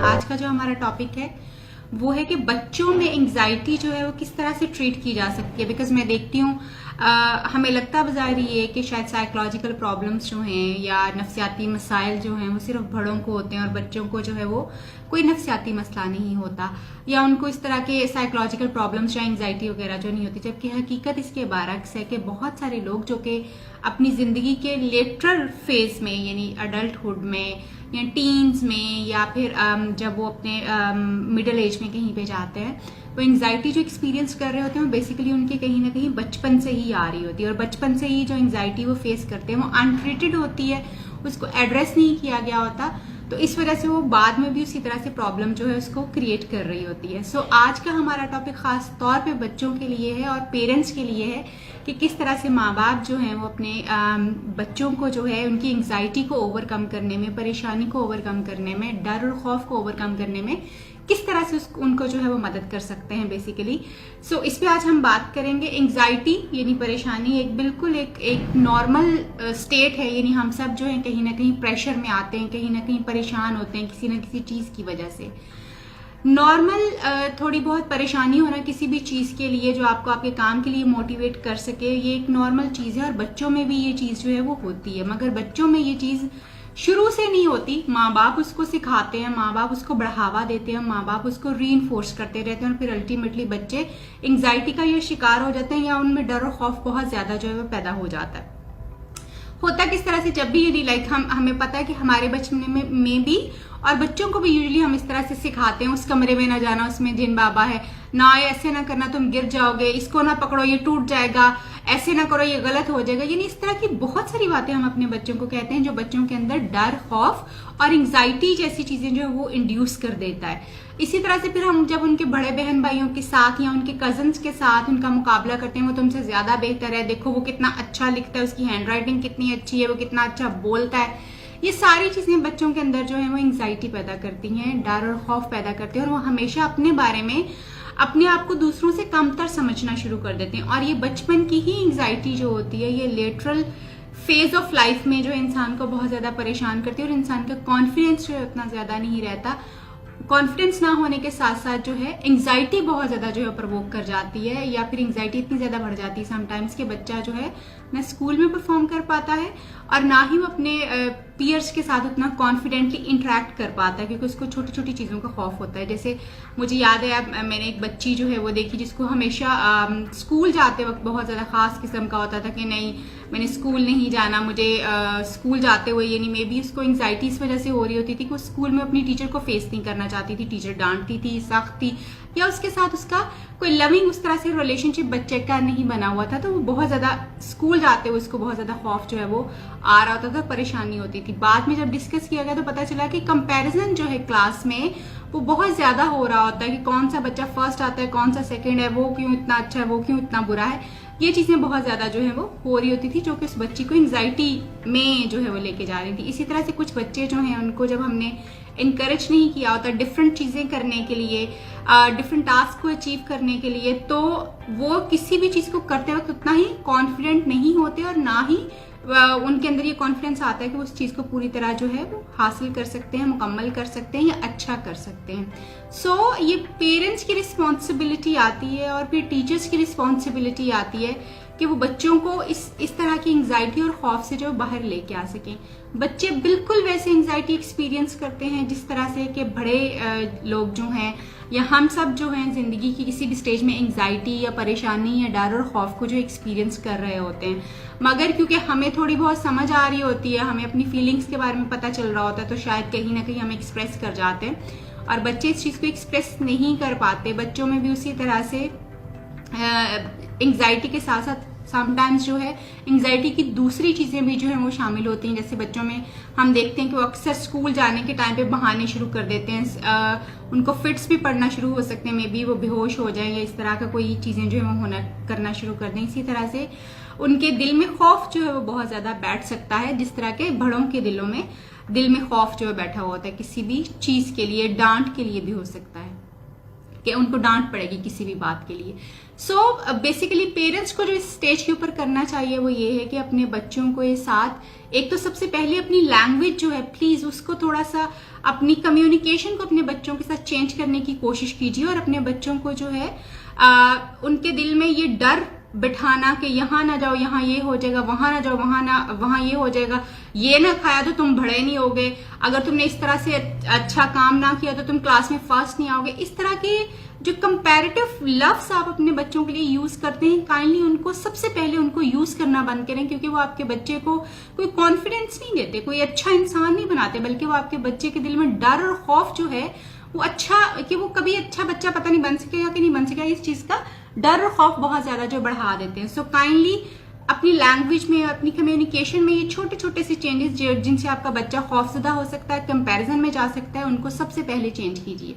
आज का जो हमारा टॉपिक है वो है कि बच्चों में एंग्जाइटी जो है वो किस तरह से ट्रीट की जा सकती है। बिकॉज मैं देखती हूँ हमें लगता बाजार ये है कि शायद साइकोलॉजिकल प्रॉब्लम्स जो हैं या नफ्सियाती मसाइल जो हैं वो सिर्फ बड़ों को होते हैं और बच्चों को जो है वो कोई नफ्सियाती मसला नहीं होता या उनको इस तरह के साइकोलॉजिकल प्रॉब्लम्स या एंग्जाइटी वगैरह जो नहीं होती, जबकि हकीकत इसके बरअक्स है कि बहुत सारे लोग जो कि अपनी ज़िंदगी के लेटरल फेज में यानी अडल्टहुड में या टीन्स में या फिर जब वो अपने मिडिल एज में कहीं पे जाते हैं वो एंग्जाइटी जो एक्सपीरियंस कर रहे होते हैं वो बेसिकली उनके कहीं ना कहीं बचपन से ही आ रही होती है और बचपन से ही जो एंग्जाइटी वो फेस करते हैं वो अनट्रीटेड होती है, उसको एड्रेस नहीं किया गया होता, तो इस वजह से वो बाद में भी उसी तरह से प्रॉब्लम जो है उसको क्रिएट कर रही होती है। सो आज का हमारा टॉपिक खास तौर पे बच्चों के लिए है और पेरेंट्स के लिए है कि किस तरह से माँ बाप जो हैं वो अपने बच्चों को जो है उनकी एंग्जाइटी को ओवरकम करने में, परेशानी को ओवरकम करने में, डर और खौफ को ओवरकम करने में किस तरह से उनको जो है वो मदद कर सकते हैं बेसिकली। सो इस पे आज हम बात करेंगे। एंग्जाइटी यानी परेशानी एक बिल्कुल एक नॉर्मल स्टेट है, यानी हम सब जो है कहीं ना कहीं प्रेशर में आते हैं, कहीं ना कहीं परेशान होते हैं किसी ना किसी चीज़ की वजह से। नॉर्मल थोड़ी बहुत परेशानी होना किसी भी चीज़ के लिए जो आपको आपके काम के लिए मोटिवेट कर सके, ये एक नॉर्मल चीज़ है और बच्चों में भी ये चीज़ जो है वो होती है। मगर बच्चों में ये चीज़ शुरू से नहीं होती, माँ बाप उसको सिखाते हैं, माँ बाप उसको बढ़ावा देते हैं, माँ बाप उसको रीइंफोर्स करते रहते हैं और फिर अल्टीमेटली बच्चे एंग्जाइटी का ये शिकार हो जाते हैं या उनमें डर और खौफ बहुत ज़्यादा जो है वो पैदा हो जाता है। होता किस तरह से, जब भी यदि लाइक हमें पता है कि हमारे बचपन में भी और बच्चों को भी यूजुअली हम इस तरह से सिखाते हैं, उस कमरे में ना जाना, उसमें जिन बाबा है ना, ऐसे ना करना तुम गिर जाओगे, इसको ना पकड़ो ये टूट जाएगा, ऐसे ना करो ये गलत हो जाएगा, यानी इस तरह की बहुत सारी बातें हम अपने बच्चों को कहते हैं जो बच्चों के अंदर डर, खौफ और एंग्जाइटी जैसी चीजें जो है वो इंड्यूस कर देता है। इसी तरह से फिर हम जब उनके बड़े बहन भाइयों के साथ या उनके कजन्स के साथ उनका मुकाबला करते हैं, वो तुमसे ज्यादा बेहतर है, देखो वो कितना अच्छा लिखता है, उसकी हैंड राइटिंग कितनी अच्छी है, वो कितना अच्छा बोलता है, ये सारी चीजें बच्चों के अंदर जो है वो एंग्जाइटी पैदा करती हैं, डर और खौफ पैदा करती हैं और वो हमेशा अपने बारे में अपने आप को दूसरों से कमतर समझना शुरू कर देते हैं। और ये बचपन की ही एंग्जाइटी जो होती है ये लेटरल फेज ऑफ लाइफ में जो इंसान को बहुत ज्यादा परेशान करती है और इंसान का कॉन्फिडेंस जो है उतना ज्यादा नहीं रहता। कॉन्फिडेंस ना होने के साथ साथ जो है एंग्जाइटी बहुत ज्यादा जो है प्रोवोक कर जाती है या फिर एंग्जाइटी इतनी ज्यादा बढ़ जाती है समटाइम्स कि बच्चा जो है ना स्कूल में परफॉर्म कर पाता है और ना ही वो अपने पीयर्स के साथ उतना कॉन्फिडेंटली इंटरेक्ट कर पाता है, क्योंकि उसको छोटी छोटी चीज़ों का खौफ होता है। जैसे मुझे याद है मैंने एक बच्ची जो है वो देखी जिसको हमेशा स्कूल जाते वक्त बहुत ज़्यादा खास किस्म का होता था कि नहीं मैंने स्कूल नहीं जाना, मुझे स्कूल जाते हुए यानी मे बी उसको एंग्जाइटी इस वजह से हो रही होती थी कि वो स्कूल में अपनी टीचर को फेस नहीं करना चाहती थी, टीचर डांटती थी, सख्त थी या उसके साथ उसका कोई लविंग उस तरह से रिलेशनशिप बच्चे का नहीं बना हुआ था, तो वो बहुत ज़्यादा स्कूल जाते हुए उसको बहुत ज़्यादा खौफ जो है वो आ रहा होता था, परेशानी होती थी। बाद में जब डिस्कस किया गया तो पता चला कि कंपैरिजन जो है क्लास में वो बहुत ज़्यादा हो रहा होता है कि कौन सा बच्चा फर्स्ट आता है, कौन सा सेकंड है, वो क्यों इतना अच्छा है, वो क्यों इतना बुरा है, ये चीज़ें बहुत ज़्यादा जो है वो हो रही होती थी जो कि उस बच्ची को एंग्जाइटी में जो है वो लेके जा रही थी। इसी तरह से कुछ बच्चे जो हैं उनको जब हमने इनकरेज नहीं किया होता डिफरेंट चीज़ें करने के लिए, डिफरेंट टास्क को अचीव करने के लिए, तो वो किसी भी चीज़ को करते वक्त उतना ही कॉन्फिडेंट नहीं होते और ना ही उनके अंदर ये कॉन्फिडेंस आता है कि वो उस चीज़ को पूरी तरह जो है वो हासिल कर सकते हैं, मुकम्मल कर सकते हैं या अच्छा कर सकते हैं। सो ये पेरेंट्स की रिस्पॉन्सिबिलिटी आती है और फिर टीचर्स की रिस्पॉन्सिबिलिटी आती है कि वो बच्चों को इस तरह की एंग्जाइटी और खौफ से जो बाहर लेके आ सकें। बच्चे बिल्कुल वैसे एंग्जाइटी एक्सपीरियंस करते हैं जिस तरह से कि बड़े लोग जो हैं या हम सब जो हैं ज़िंदगी की किसी भी स्टेज में एंग्जाइटी या परेशानी या डर और खौफ को जो एक्सपीरियंस कर रहे होते हैं। मगर क्योंकि हमें थोड़ी बहुत समझ आ रही होती है, हमें अपनी फीलिंग्स के बारे में पता चल रहा होता है, तो शायद कहीं ना कहीं हम एक्सप्रेस कर जाते हैं और बच्चे इस चीज़ को एक्सप्रेस नहीं कर पाते। बच्चों में भी उसी तरह से एंग्जाइटी के साथ साथ समटाइम्स जो है एंग्जाइटी की दूसरी चीज़ें भी जो है वो शामिल होती हैं। जैसे बच्चों में हम देखते हैं कि वो अक्सर स्कूल जाने के टाइम पे बहाने शुरू कर देते हैं, उनको फिट्स भी पड़ना शुरू हो सकते हैं, मे बी वो बेहोश हो जाए या इस तरह का कोई चीज़ें जो है वो होना करना शुरू कर दें। इसी तरह से उनके दिल में खौफ जो है वो बहुत ज़्यादा बैठ सकता है, जिस तरह के बड़ों के दिल में खौफ जो है बैठा हुआ होता है किसी भी चीज़ के लिए, डांट के लिए भी हो सकता है। कि उनको डांट पड़ेगी किसी भी बात के लिए। सो बेसिकली पेरेंट्स को जो इस स्टेज के ऊपर करना चाहिए वो ये है कि अपने बच्चों को ये साथ, एक तो सबसे पहले अपनी लैंग्वेज जो है प्लीज उसको थोड़ा सा, अपनी कम्युनिकेशन को अपने बच्चों के साथ चेंज करने की कोशिश कीजिए, और अपने बच्चों को जो है उनके दिल में ये डर बिठाना कि यहाँ ना जाओ, यहाँ ये हो जाएगा, वहां ना जाओ, वहां ये हो जाएगा, ये ना खाया तो तुम बड़े नहीं होगे, अगर तुमने इस तरह से अच्छा काम ना किया तो तुम क्लास में फर्स्ट नहीं आओगे। इस तरह के जो कंपैरेटिव लफ्ज आप अपने बच्चों के लिए यूज करते हैं, काइंडली उनको सबसे पहले उनको यूज करना बंद करें, क्योंकि वो आपके बच्चे को कोई कॉन्फिडेंस नहीं देते, कोई अच्छा इंसान नहीं बनाते, बल्कि वो आपके बच्चे के दिल में डर और खौफ जो है वो अच्छा, कि वो कभी अच्छा बच्चा पता नहीं बन सकेगा कि नहीं बन सकेगा, इस चीज का डर और खौफ बहुत ज्यादा जो बढ़ा देते हैं। सो काइंडली अपनी लैंग्वेज में, अपनी कम्युनिकेशन में ये छोटे छोटे से चेंजेस जिनसे आपका बच्चा खौफजदा हो सकता है, कंपैरिजन में जा सकता है, उनको सबसे पहले चेंज कीजिए।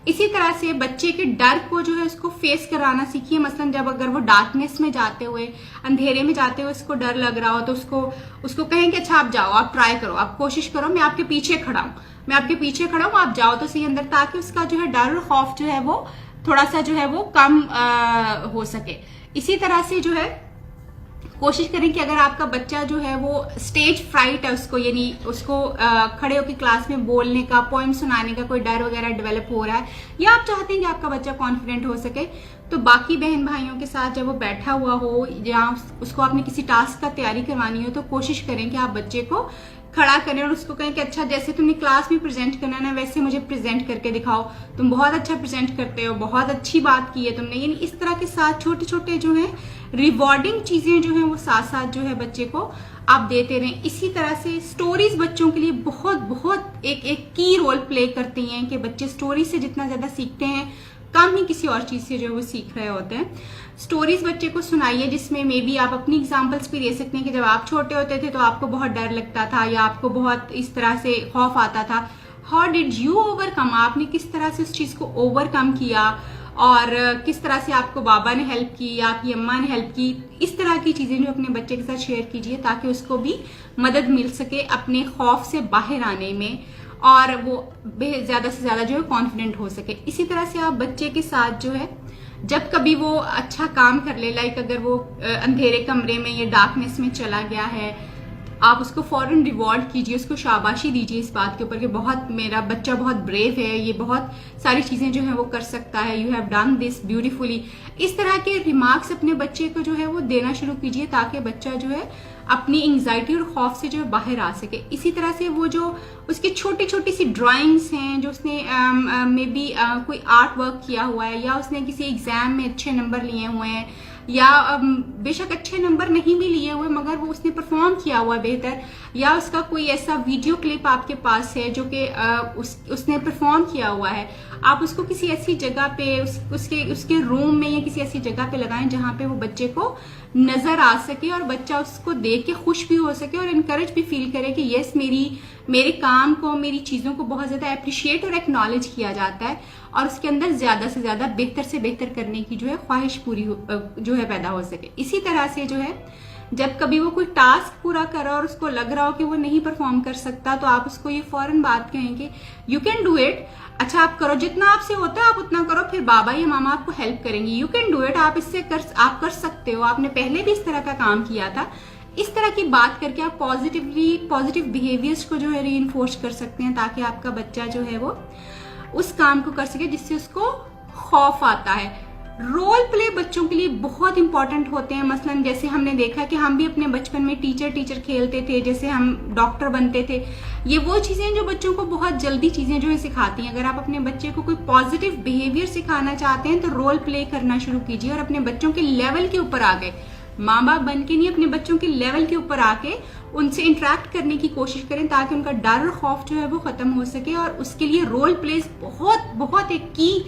इसी तरह से बच्चे के डर को जो है उसको फेस कराना सीखिए। मसलन जब अगर वो डार्कनेस में जाते हुए, अंधेरे में जाते हुए उसको डर लग रहा हो तो उसको कहें कि अच्छा आप जाओ, आप ट्राई करो, आप कोशिश करो, मैं आपके पीछे खड़ा हूं, मैं आपके पीछे खड़ा हूं, आप जाओ तो सही अंदर, ताकि उसका जो है डर और खौफ जो है वो थोड़ा सा जो है वो कम हो सके। इसी तरह से जो है कोशिश करें कि अगर आपका बच्चा जो है वो स्टेज फ्राइट है, उसको यानी उसको खड़े होकर क्लास में बोलने का, पोइम सुनाने का कोई डर वगैरह डेवलप हो रहा है, या आप चाहते हैं कि आपका बच्चा कॉन्फिडेंट हो सके, तो बाकी बहन भाइयों के साथ जब वो बैठा हुआ हो या उसको आपने किसी टास्क का तैयारी करवानी हो, तो कोशिश करें कि आप बच्चे को खड़ा करें और उसको कहें कि अच्छा जैसे तुमने क्लास में प्रेजेंट करना है ना, वैसे मुझे प्रेजेंट करके दिखाओ, तुम बहुत अच्छा प्रेजेंट करते हो, बहुत अच्छी बात की है तुमने। यानी इस तरह के साथ छोटे छोटे जो है रिवॉर्डिंग चीजें जो है वो साथ साथ जो है बच्चे को आप देते रहें। इसी तरह से स्टोरीज बच्चों के लिए बहुत बहुत एक की रोल प्ले करती हैं, कि बच्चे स्टोरी से जितना ज्यादा सीखते हैं, कम ही किसी और चीज से जो है वो सीख रहे होते हैं। स्टोरीज बच्चे को सुनाइए जिसमें मे बी आप अपनी एग्जांपल्स भी दे सकते हैं कि जब आप छोटे होते थे तो आपको बहुत डर लगता था या आपको बहुत इस तरह से खौफ आता था, हाउ डिड यू ओवरकम, आपने किस तरह से उस चीज को ओवरकम किया, और किस तरह से आपको बाबा ने हेल्प की या आपकी अम्मा ने हेल्प की। इस तरह की चीजें जो अपने बच्चे के साथ शेयर कीजिए, ताकि उसको भी मदद मिल सके अपने खौफ से बाहर आने में, और वो ज्यादा से ज्यादा जो है कॉन्फिडेंट हो सके। इसी तरह से आप बच्चे के साथ जो है जब कभी वो अच्छा काम कर ले, लाइक अगर वो अंधेरे कमरे में या डार्कनेस में चला गया है, आप उसको फौरन रिवॉर्ड कीजिए, उसको शाबाशी दीजिए इस बात के ऊपर कि बहुत, मेरा बच्चा बहुत ब्रेव है, ये बहुत सारी चीजें जो है वो कर सकता है, you have done this beautifully. इस तरह के रिमार्क्स अपने बच्चे को जो है वो देना शुरू कीजिए, ताकि बच्चा जो है अपनी एंग्जाइटी और खौफ से जो है बाहर आ सके। इसी तरह से वो जो उसकी छोटी छोटी सी ड्राइंग्स हैं, जो उसने मे बी कोई आर्ट वर्क किया हुआ है, या उसने किसी एग्जाम में अच्छे नंबर लिए हुए हैं, या बेशक अच्छे नंबर नहीं भी लिए हुए मगर वो उसने परफॉर्म किया हुआ है बेहतर, या उसका कोई ऐसा वीडियो क्लिप आपके पास है जो कि उसने परफॉर्म किया हुआ है, आप उसको किसी ऐसी जगह पे उसके रूम में या किसी ऐसी जगह पे लगाएं जहां पे वो बच्चे को नजर आ सके, और बच्चा उसको देख के खुश भी हो सके और इनकरेज भी फील करे कि यस मेरे काम को, मेरी चीजों को बहुत ज्यादा अप्रिशिएट और एक्नॉलेज किया जाता है, और उसके अंदर ज्यादा से ज्यादा बेहतर से बेहतर करने की जो है ख्वाहिश पूरी जो है पैदा हो सके। इसी तरह से जो है जब कभी वो कोई टास्क पूरा कर रहा और उसको लग रहा हो कि वो नहीं परफॉर्म कर सकता, तो आप उसको ये फौरन बात कहेंगे, यू कैन डू इट, अच्छा आप करो, जितना आपसे होता है आप उतना करो, फिर बाबा या मामा आपको हेल्प करेंगी, यू कैन डू इट, आप आप कर सकते हो, आपने पहले भी इस तरह का काम किया था। इस तरह की बात करके आप पॉजिटिव बिहेवियर्स को जो है रीइंफोर्स कर सकते हैं, ताकि आपका बच्चा जो है वो उस काम को कर सके जिससे उसको खौफ आता है। रोल प्ले बच्चों के लिए बहुत इंपॉर्टेंट होते हैं। मसलन जैसे हमने देखा कि हम भी अपने बचपन में टीचर खेलते थे, जैसे हम डॉक्टर बनते थे, ये वो चीजें जो बच्चों को बहुत जल्दी चीजें जो है सिखाती हैं। अगर आप अपने बच्चे को कोई पॉजिटिव बिहेवियर सिखाना चाहते हैं तो रोल प्ले करना शुरू कीजिए, और अपने बच्चों के लेवल के ऊपर आ गए, माँ बाप बन के नहीं, अपने बच्चों के लेवल के ऊपर आके उनसे इंटरेक्ट करने की कोशिश करें, ताकि उनका डर और खौफ जो है वो खत्म हो सके। और उसके लिए रोल प्लेस बहुत एक की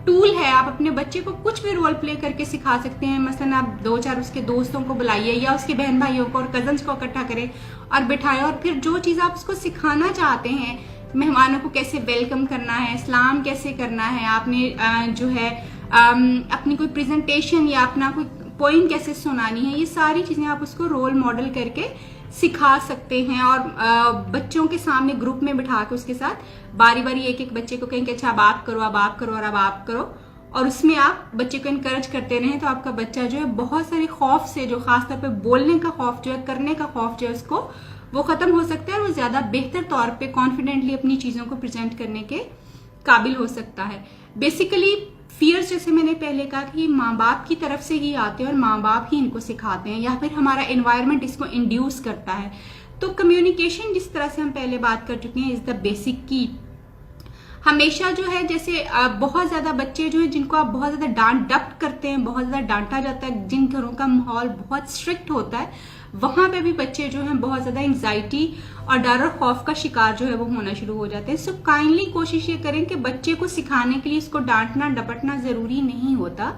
टूल है। आप अपने बच्चे को कुछ भी रोल प्ले करके सिखा सकते हैं। मसलन आप 2-4 उसके दोस्तों को बुलाइए या उसके बहन भाइयों को और कजन्स को इकट्ठा करें और बिठाएं, और फिर जो चीज आप उसको सिखाना चाहते हैं, मेहमानों को कैसे वेलकम करना है, सलाम कैसे करना है, आपने जो है अपनी कोई प्रेजेंटेशन या अपना कोई पोइम कैसे सुनानी है, ये सारी चीजें आप उसको रोल मॉडल करके सिखा सकते हैं। और बच्चों के सामने ग्रुप में बिठा के उसके साथ बारी बारी एक एक बच्चे को कहें कि अच्छा अब आप करो, अब आप करो और अब आप करो, और उसमें आप बच्चे को इनकरेज करते रहें तो आपका बच्चा जो है बहुत सारे खौफ से, जो खासतौर पे बोलने का खौफ जो है, करने का खौफ जो है, उसको वो खत्म हो सकता है और वो ज्यादा बेहतर तौर पे कॉन्फिडेंटली अपनी चीजों को प्रेजेंट करने के काबिल हो सकता है। बेसिकली फियर्स, जैसे मैंने पहले कहा कि माँ बाप की तरफ से ही आते हैं और माँ बाप ही इनको सिखाते हैं या फिर हमारा एनवायरनमेंट इसको इंड्यूस करता है। तो कम्युनिकेशन, जिस तरह से हम पहले बात कर चुके हैं, इज द बेसिक की। हमेशा जो है, जैसे बहुत ज्यादा बच्चे जो है जिनको आप बहुत ज्यादा डांट डप्ट करते हैं, बहुत ज्यादा डांटा जाता है, जिन घरों का माहौल बहुत स्ट्रिक्ट होता है, वहां पे भी बच्चे जो हैं बहुत ज्यादा एंग्जाइटी और डर और खौफ का शिकार जो है वो होना शुरू हो जाते हैं। सो काइंडली कोशिश ये करें कि बच्चे को सिखाने के लिए उसको डांटना डपटना जरूरी नहीं होता।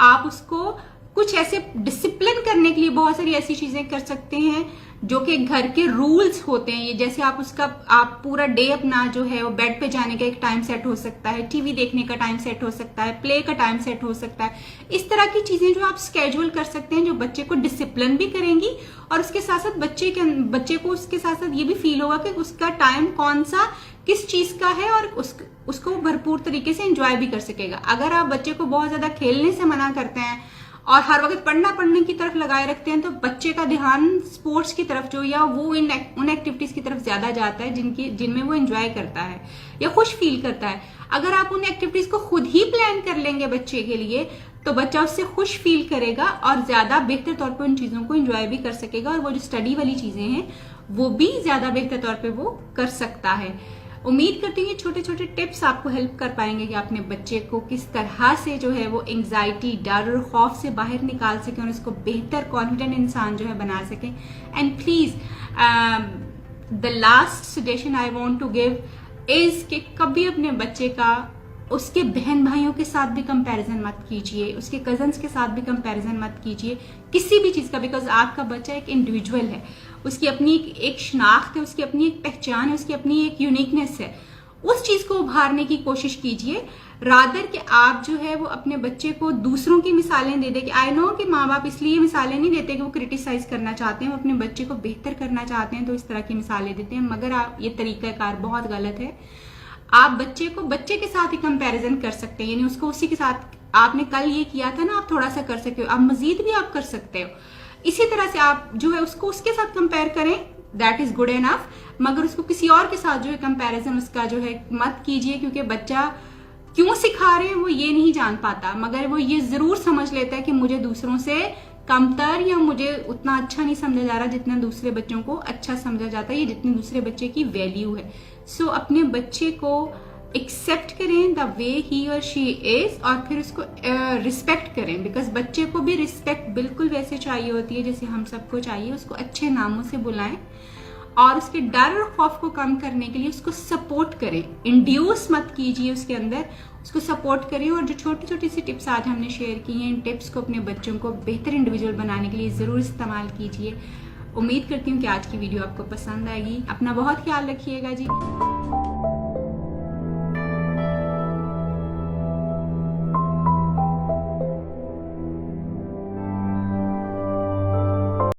आप उसको कुछ ऐसे डिसिप्लिन करने के लिए बहुत सारी ऐसी चीजें कर सकते हैं जो कि घर के रूल्स होते हैं। ये जैसे आप पूरा डे अपना जो है वो बेड पे जाने का एक टाइम सेट हो सकता है, टीवी देखने का टाइम सेट हो सकता है, प्ले का टाइम सेट हो सकता है। इस तरह की चीजें जो आप स्केड्यूल कर सकते हैं जो बच्चे को डिसिप्लिन भी करेंगी और उसके साथ साथ बच्चे को उसके साथ साथ ये भी फील होगा कि उसका टाइम कौन सा किस चीज का है और उसको भरपूर तरीके से एंजॉय भी कर सकेगा। अगर आप बच्चे को बहुत ज्यादा खेलने से मना करते हैं और हर वक्त पढ़ने की तरफ लगाए रखते हैं तो बच्चे का ध्यान स्पोर्ट्स की तरफ जो, या वो उन एक्टिविटीज की तरफ ज्यादा जाता है जिनमें वो एंजॉय करता है या खुश फील करता है। अगर आप उन एक्टिविटीज को खुद ही प्लान कर लेंगे बच्चे के लिए तो बच्चा उससे खुश फील करेगा और ज्यादा बेहतर तौर पर उन चीजों को एंजॉय भी कर सकेगा और वो जो स्टडी वाली चीजें हैं वो भी ज्यादा बेहतर तौर पर वो कर सकता है। उम्मीद करती हूँ ये छोटे छोटे टिप्स आपको हेल्प कर पाएंगे कि अपने बच्चे को किस तरह से जो है वो एंग्जाइटी, डर और खौफ से बाहर निकाल सकें और उसको बेहतर कॉन्फिडेंट इंसान जो है बना सकें। And please the last suggestion I want to give is कि कभी अपने बच्चे का उसके बहन भाइयों के साथ भी कंपैरिजन मत कीजिए, उसके कजन्स के साथ भी कंपैरिजन मत कीजिए किसी भी चीज का, बिकॉज आपका बच्चा एक इंडिविजुअल है, उसकी अपनी एक शनाख्त है, उसकी अपनी एक पहचान है, उसकी अपनी एक यूनिकनेस है। उस चीज को उभारने की कोशिश कीजिए रादर कि आप जो है वो अपने बच्चे को दूसरों की मिसालें दे दे। कि आई नो कि माँ बाप इसलिए मिसालें नहीं देते कि वो क्रिटिसाइज करना चाहते हैं, वो अपने बच्चे को बेहतर करना चाहते हैं तो इस तरह की मिसालें देते हैं, मगर आप ये तरीकाकार बहुत गलत है। आप बच्चे को बच्चे के साथ ही कंपैरिजन कर सकते हैं, यानी उसको उसी के साथ, आपने कल ये किया था ना, आप थोड़ा सा कर सकते हो, आप मजीद भी आप कर सकते हो। इसी तरह से आप जो है उसको उसके साथ कंपेयर करें, दैट इज गुड एनफ, मगर उसको किसी और के साथ जो है कंपैरिजन उसका जो है मत कीजिए, क्योंकि बच्चा क्यों सिखा रहे हैं वो ये नहीं जान पाता, मगर वो ये जरूर समझ लेता है कि मुझे दूसरों से कमतर या मुझे उतना अच्छा नहीं समझा जा रहा जितना दूसरे बच्चों को अच्छा समझा जाता है, या जितनी दूसरे बच्चे की वैल्यू है। सो अपने बच्चे को एक्सेप्ट करें द वे ही और शी इज और फिर उसको रिस्पेक्ट करें, बिकॉज बच्चे को भी रिस्पेक्ट बिल्कुल वैसे चाहिए होती है जैसे हम सबको चाहिए। उसको अच्छे नामों से बुलाएं और उसके डर और खौफ को कम करने के लिए उसको सपोर्ट करें, इंड्यूस मत कीजिए उसके अंदर, उसको सपोर्ट करें। और जो छोटी छोटी सी टिप्स आज हमने शेयर की हैं, इन टिप्स को अपने बच्चों को बेहतर इंडिविजुअल बनाने के लिए जरूर इस्तेमाल कीजिए। उम्मीद करती हूँ कि आज की वीडियो आपको पसंद आएगी। अपना बहुत ख्याल रखिएगा जी।